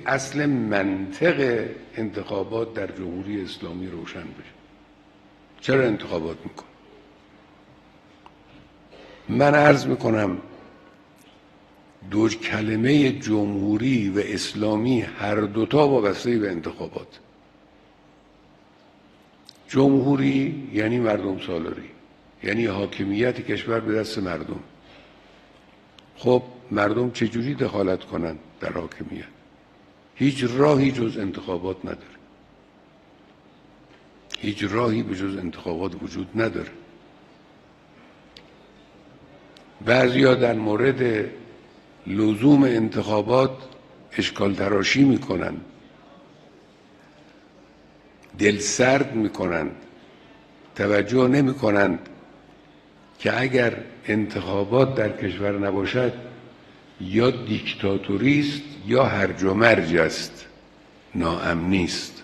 اصل منطق انتخابات در جمهوری اسلامی روشن بشه. چرا انتخابات میکن؟ من عرض میکنم دو کلمه جمهوری و اسلامی هر دوتا وابسته به انتخابات. جمهوری یعنی مردم سالاری، یعنی حاکمیت کشور به دست مردم. خب مردم چجوری دخالت کنن در حاکمیت؟ هیچ راهی جز انتخابات نداره. هیچ راهی به جز انتخابات وجود نداره. بعضیا در مورد لزوم انتخابات اشکال تراشی میکنن، دل سرد میکنن، توجه نمیکنند که اگر انتخابات در کشور نباشد یا دیکتاتوری است یا هرج و مرج است، ناامنی است.